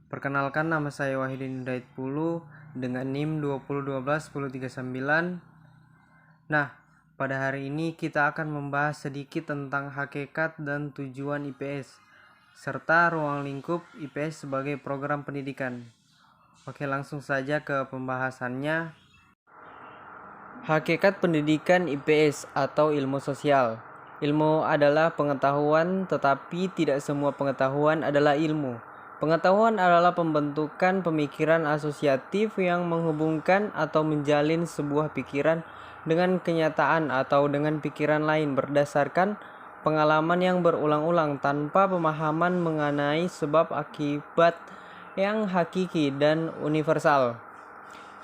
Perkenalkan, nama saya Wahidin Hidayatpulu dengan NIM 2012-1039. Nah, pada hari ini kita akan membahas sedikit tentang hakikat dan tujuan IPS serta ruang lingkup IPS sebagai program pendidikan. Oke, langsung saja ke pembahasannya. Hakikat pendidikan IPS atau ilmu sosial. Ilmu adalah pengetahuan, tetapi tidak semua pengetahuan adalah ilmu. Pengetahuan adalah pembentukan pemikiran asosiatif yang menghubungkan atau menjalin sebuah pikiran dengan kenyataan atau dengan pikiran lain berdasarkan pengalaman yang berulang-ulang tanpa pemahaman mengenai sebab akibat yang hakiki dan universal.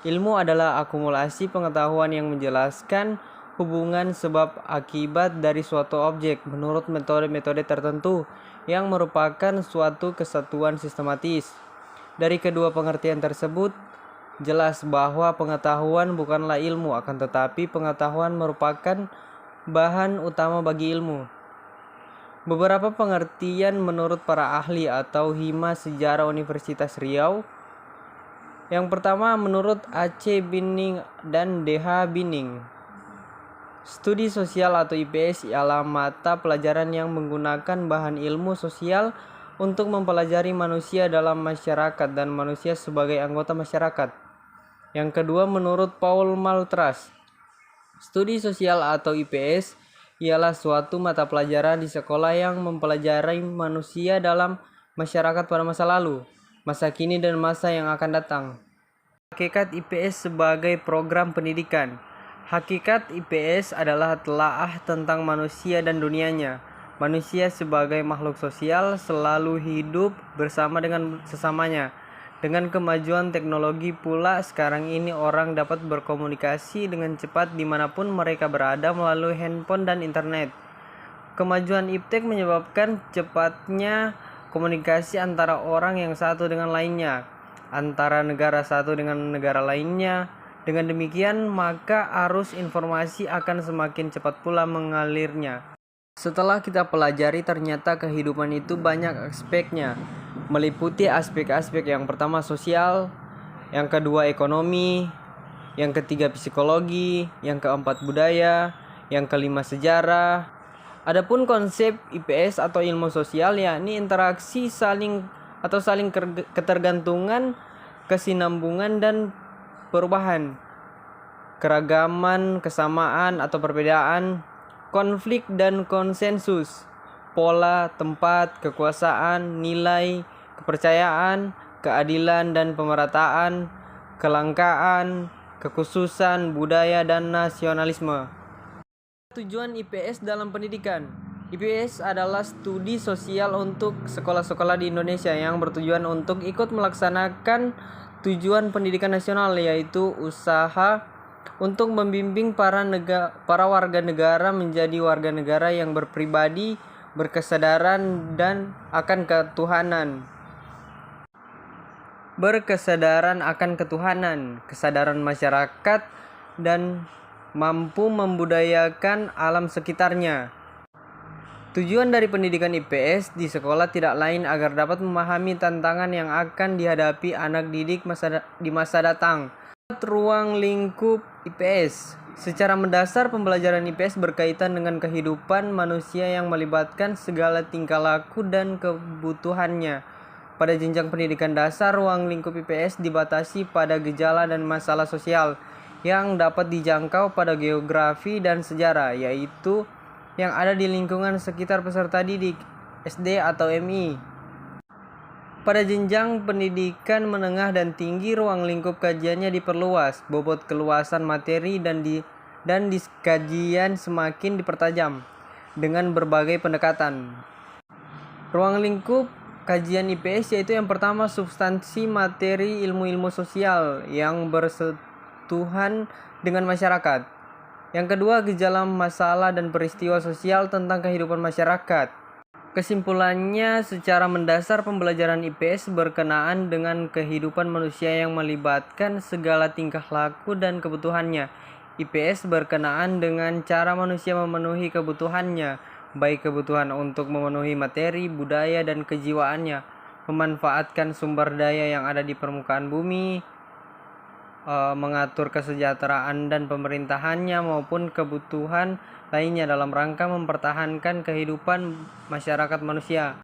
Ilmu adalah akumulasi pengetahuan yang menjelaskan hubungan sebab akibat dari suatu objek menurut metode-metode tertentu yang merupakan suatu kesatuan sistematis. Dari kedua pengertian tersebut, jelas bahwa pengetahuan bukanlah ilmu, akan tetapi pengetahuan merupakan bahan utama bagi ilmu. Beberapa pengertian menurut para ahli atau hima sejarah Universitas Riau. Yang pertama, menurut A.C. Binning dan D.H. Binning, studi sosial atau IPS ialah mata pelajaran yang menggunakan bahan ilmu sosial untuk mempelajari manusia dalam masyarakat dan manusia sebagai anggota masyarakat. Yang kedua, menurut Paul Maltras, studi sosial atau IPS ialah suatu mata pelajaran di sekolah yang mempelajari manusia dalam masyarakat pada masa lalu, masa kini, dan masa yang akan datang. Hakikat IPS sebagai program pendidikan. Hakikat IPS adalah telaah tentang manusia dan dunianya. Manusia sebagai makhluk sosial selalu hidup bersama dengan sesamanya. Dengan kemajuan teknologi pula, sekarang ini orang dapat berkomunikasi dengan cepat dimanapun mereka berada melalui handphone dan internet. Kemajuan iptek menyebabkan cepatnya komunikasi antara orang yang satu dengan lainnya, antara negara satu dengan negara lainnya. Dengan demikian, maka arus informasi akan semakin cepat pula mengalirnya. Setelah kita pelajari, ternyata kehidupan itu banyak aspeknya, meliputi aspek-aspek yang pertama sosial, yang kedua ekonomi, yang ketiga psikologi, yang keempat budaya, yang kelima sejarah. Adapun konsep IPS atau ilmu sosial yakni interaksi saling ketergantungan, kesinambungan dan perubahan, keragaman, kesamaan atau perbedaan, konflik dan konsensus, pola, tempat, kekuasaan, nilai, kepercayaan, keadilan dan pemerataan, kelangkaan, kekhususan, budaya dan nasionalisme. Tujuan IPS dalam pendidikan. IPS adalah studi sosial untuk sekolah-sekolah di Indonesia yang bertujuan untuk ikut melaksanakan tujuan pendidikan nasional, yaitu usaha untuk membimbing para warga negara menjadi warga negara yang berpribadi, berkesadaran dan akan ketuhanan. Berkesadaran akan ketuhanan, kesadaran masyarakat dan mampu membudayakan alam sekitarnya. Tujuan dari pendidikan IPS di sekolah tidak lain agar dapat memahami tantangan yang akan dihadapi anak didik di masa datang. Ruang lingkup IPS. Secara mendasar, pembelajaran IPS berkaitan dengan kehidupan manusia yang melibatkan segala tingkah laku dan kebutuhannya. Pada jenjang pendidikan dasar, ruang lingkup IPS dibatasi pada gejala dan masalah sosial yang dapat dijangkau pada geografi dan sejarah, yaitu yang ada di lingkungan sekitar peserta didik, SD atau MI. Pada jenjang pendidikan menengah dan tinggi, ruang lingkup kajiannya diperluas, bobot keluasan materi dan kajian semakin dipertajam dengan berbagai pendekatan. Ruang lingkup kajian IPS yaitu yang pertama, substansi materi ilmu-ilmu sosial yang bersentuhan dengan masyarakat. Yang kedua, gejala masalah dan peristiwa sosial tentang kehidupan masyarakat. Kesimpulannya, secara mendasar pembelajaran IPS berkenaan dengan kehidupan manusia yang melibatkan segala tingkah laku dan kebutuhannya. IPS berkenaan dengan cara manusia memenuhi kebutuhannya, baik kebutuhan untuk memenuhi materi, budaya, dan kejiwaannya, memanfaatkan sumber daya yang ada di permukaan bumi, mengatur kesejahteraan dan pemerintahannya maupun kebutuhan lainnya dalam rangka mempertahankan kehidupan masyarakat manusia.